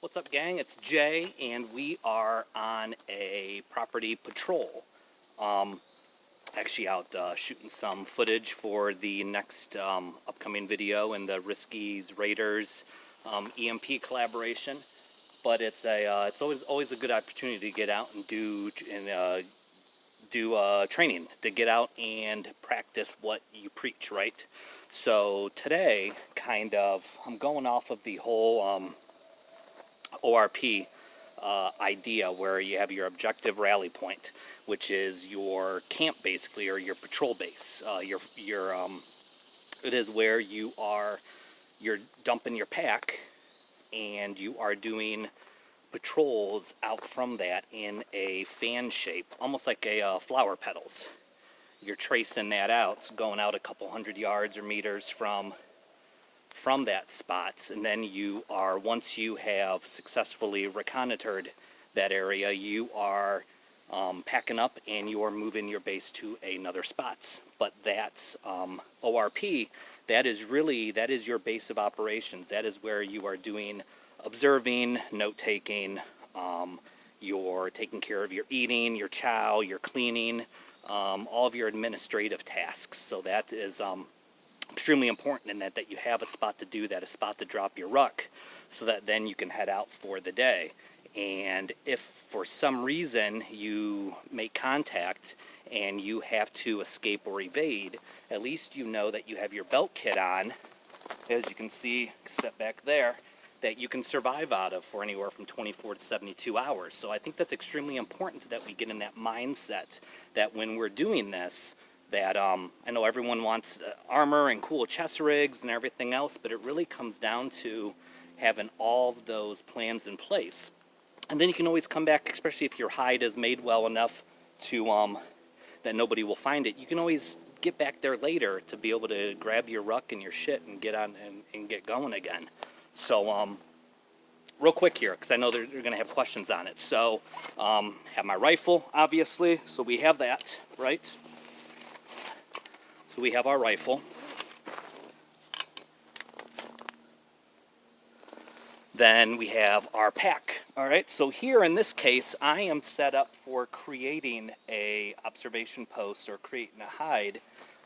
What's up, gang? It's Jay, and we are on a property patrol. Actually out shooting some footage for the next upcoming video in the Riskies Raiders EMP collaboration. But it's always a good opportunity to get out and do training, to get out and practice what you preach, right? So today, I'm going off of the whole ORP idea, where you have your objective rally point, which is your camp basically, or your patrol base. It is where you're dumping your pack, and you are doing patrols out from that in a fan shape, almost like a flower petals. You're tracing that out, going out a couple hundred yards or meters from that spot, and then once you have successfully reconnoitered that area, you are packing up and you are moving your base to another spot. But that's ORP. That is your base of operations. That is where you are doing observing, note-taking, you're taking care of your eating, your chow, your cleaning, all of your administrative tasks. So that is extremely important, in that you have a spot to do that, a spot to drop your ruck, so that then you can head out for the day. And if for some reason you make contact and you have to escape or evade, at least you know that you have your belt kit on, as you can see, step back there, that you can survive out of for anywhere from 24 to 72 hours. So I think that's extremely important, that we get in that mindset that when we're doing this, that I know everyone wants armor and cool chest rigs and everything else, but it really comes down to having all of those plans in place. And then you can always come back, especially if your hide is made well enough to that nobody will find it. You can always get back there later to be able to grab your ruck and your shit and get on and get going again. So real quick here, because I know they're going to have questions on it. So have my rifle, obviously. So we have that, right? So we have our rifle. Then we have our pack. All right, so here in this case, I am set up for creating a observation post, or creating a hide.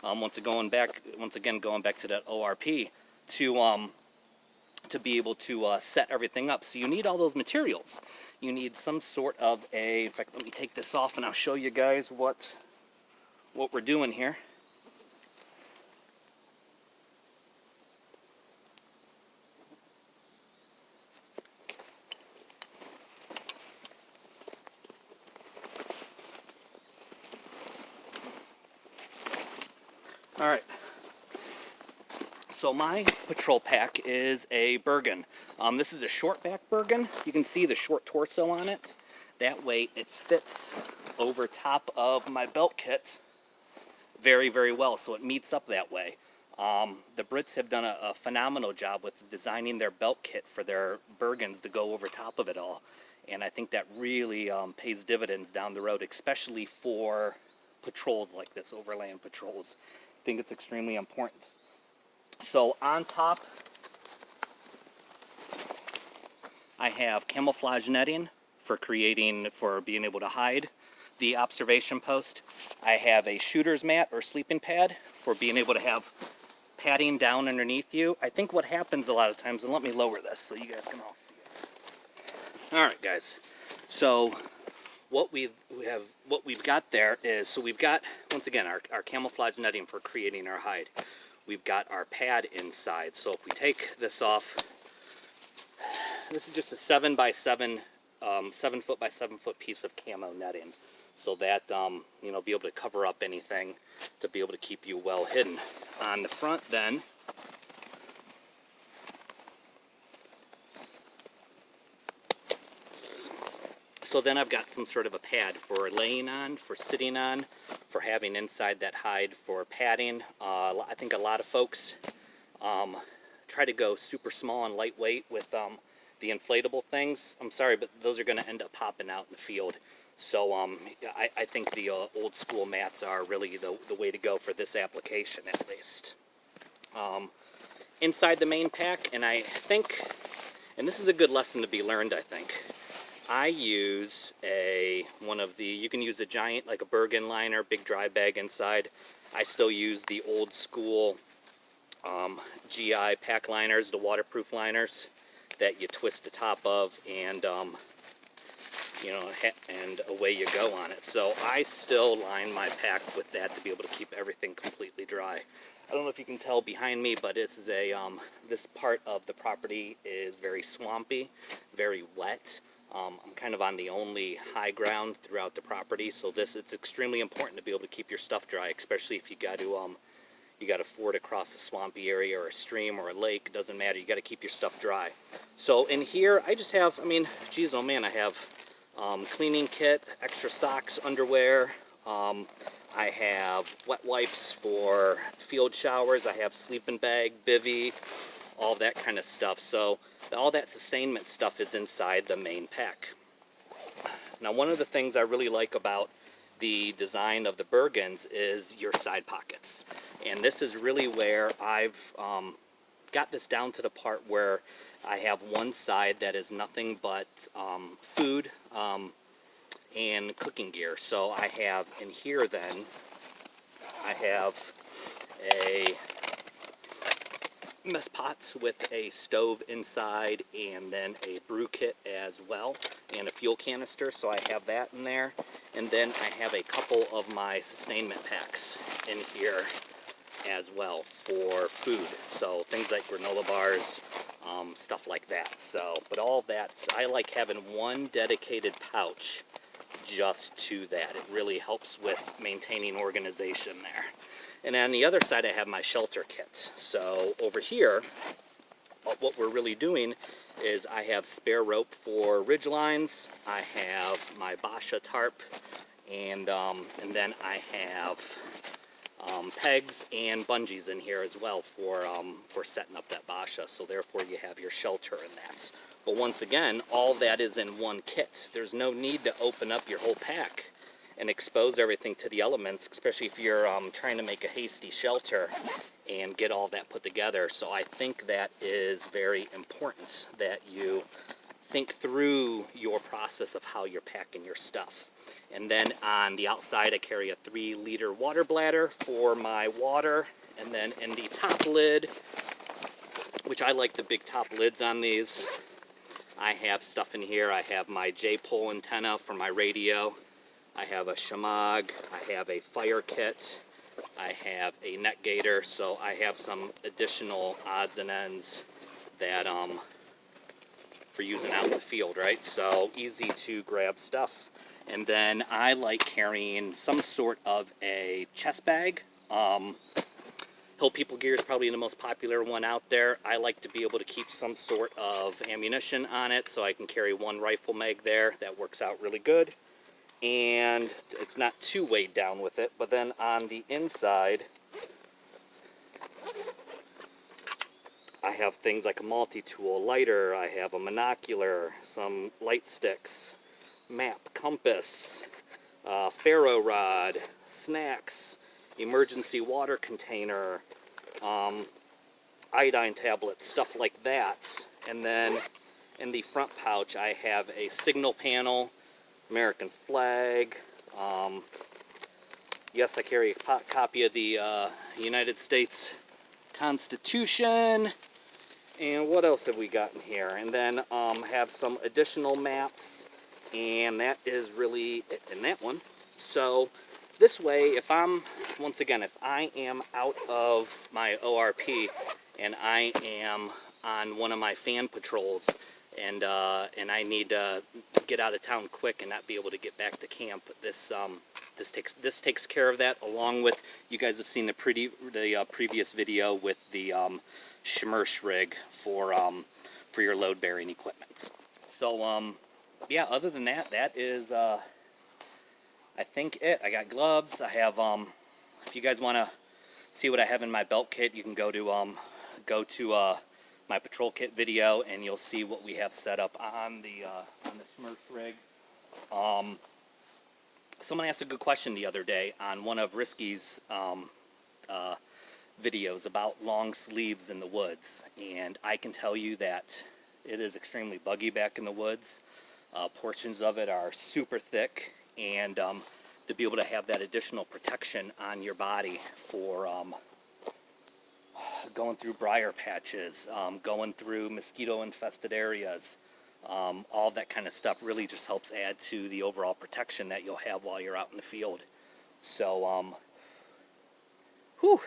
Once again, going back to that ORP, to be able to set everything up. So you need all those materials. You need some sort of in fact, let me take this off and I'll show you guys what we're doing here. All right. So my patrol pack is a Bergen. This is a short back Bergen. You can see the short torso on it. That way it fits over top of my belt kit very, very well, so it meets up that way. The Brits have done a phenomenal job with designing their belt kit for their Bergens to go over top of it all. And I think that really pays dividends down the road, especially for patrols like this, overland patrols. I think it's extremely important. So on top, I have camouflage netting for being able to hide the observation post. I have a shooter's mat or sleeping pad for being able to have padding down underneath you. I think what happens a lot of times, and let me lower this so you guys can all see it. All right, guys. So what we've got there is, so we've got, once again, our camouflage netting for creating our hide. We've got our pad inside. So if we take this off, this is just a 7 by 7, 7 foot by 7 foot piece of camo netting, so that be able to cover up anything, to be able to keep you well hidden. On the front, then, so then I've got some sort of a pad for laying on, for sitting on, for having inside that hide for padding. I think a lot of folks try to go super small and lightweight with the inflatable things. I'm sorry, but those are going to end up popping out in the field. So I think the old school mats are really the way to go for this application, at least. Inside the main pack, and I think And this is a good lesson to be learned, I think. I use you can use a giant, like a Bergen liner, big dry bag inside. I still use the old school GI pack liners, the waterproof liners that you twist the top of, and and away you go on it. So I still line my pack with that to be able to keep everything completely dry. I don't know if you can tell behind me, but this is this part of the property is very swampy, very wet. I'm kind of on the only high ground throughout the property, so it's extremely important to be able to keep your stuff dry, especially if you got to ford across a swampy area or a stream or a lake. Doesn't matter. You got to keep your stuff dry. So in here, I just have, geez, oh man, I have cleaning kit, extra socks, underwear. I have wet wipes for field showers. I have sleeping bag, bivvy, all that kind of stuff. So all that sustainment stuff is inside the main pack. Now, one of the things I really like about the design of the Bergens is your side pockets. And this is really where I've got this down to the part where I have one side that is nothing but food and cooking gear. So I have in here then, I have a mess pots with a stove inside, and then a brew kit as well, and a fuel canister, so I have that in there. And then I have a couple of my sustainment packs in here as well for food, so things like granola bars, stuff like that. So, but all that, I like having one dedicated pouch just to that. It really helps with maintaining organization there. And on the other side, I have my shelter kit. So over here, what we're really doing is I have spare rope for ridge lines. I have my Basha tarp, and then I have pegs and bungees in here as well for setting up that Basha. So therefore, you have your shelter in that. But once again, all that is in one kit. There's no need to open up your whole pack and expose everything to the elements, especially if you're trying to make a hasty shelter and get all that put together. So I think that is very important, that you think through your process of how you're packing your stuff. And then on the outside, I carry a 3-liter water bladder for my water. And then in the top lid, which I like the big top lids on these, I have stuff in here. I have my J-pole antenna for my radio. I have a shamag. I have a fire kit. I have a net gator. So I have some additional odds and ends that for using out in the field, right? So easy to grab stuff. And then I like carrying some sort of a chest bag. Hill People Gear is probably the most popular one out there. I like to be able to keep some sort of ammunition on it, so I can carry one rifle mag there. That works out really good. And it's not too weighed down with it. But then on the inside, I have things like a multi-tool, lighter, I have a monocular, some light sticks, map, compass, ferro rod, snacks, emergency water container, iodine tablets, stuff like that. And then in the front pouch, I have a signal panel, American flag. Yes, I carry a copy of the United States Constitution. And what else have we got in here? And then have some additional maps. And that is really it in that one. So this way, if I am out of my ORP and I am on one of my fan patrols and I need to get out of town quick and not be able to get back to camp, this takes care of that. Along with, you guys have seen the previous video with the Schmersh rig for your load bearing equipment. So yeah, other than that, that is I think it. I got gloves. I have if you guys want to see what I have in my belt kit, you can go to my patrol kit video, and you'll see what we have set up on the Schmersh rig. Someone asked a good question the other day on one of Risky's videos about long sleeves in the woods, and I can tell you that It is extremely buggy back in the woods. Portions of it are super thick, and to be able to have that additional protection on your body for going through briar patches, going through mosquito infested areas, all that kind of stuff really just helps add to the overall protection that you'll have while you're out in the field. So whew,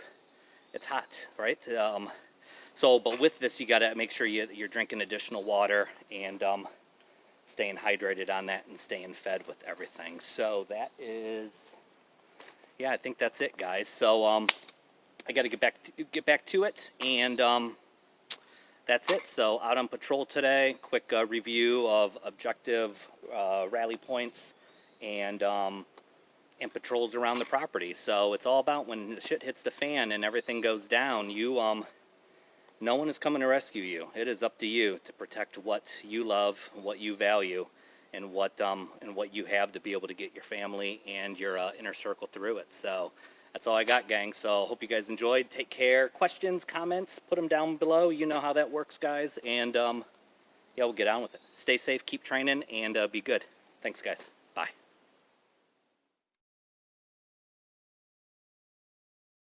it's hot, right? But with this, you got to make sure you're drinking additional water and staying hydrated on that and staying fed with everything. So that is, yeah, I think that's it, guys. So I got to get back to it, and that's it. So out on patrol today. Quick review of objective rally points and patrols around the property. So it's all about when the shit hits the fan and everything goes down, no one is coming to rescue you. It is up to you to protect what you love, what you value, and what you have to be able to get your family and your inner circle through it. So that's all I got, gang. So hope you guys enjoyed. Take care. Questions, comments, put them down below. You know how that works, guys. And yeah, we'll get on with it. Stay safe, keep training, and be good. Thanks, guys. Bye.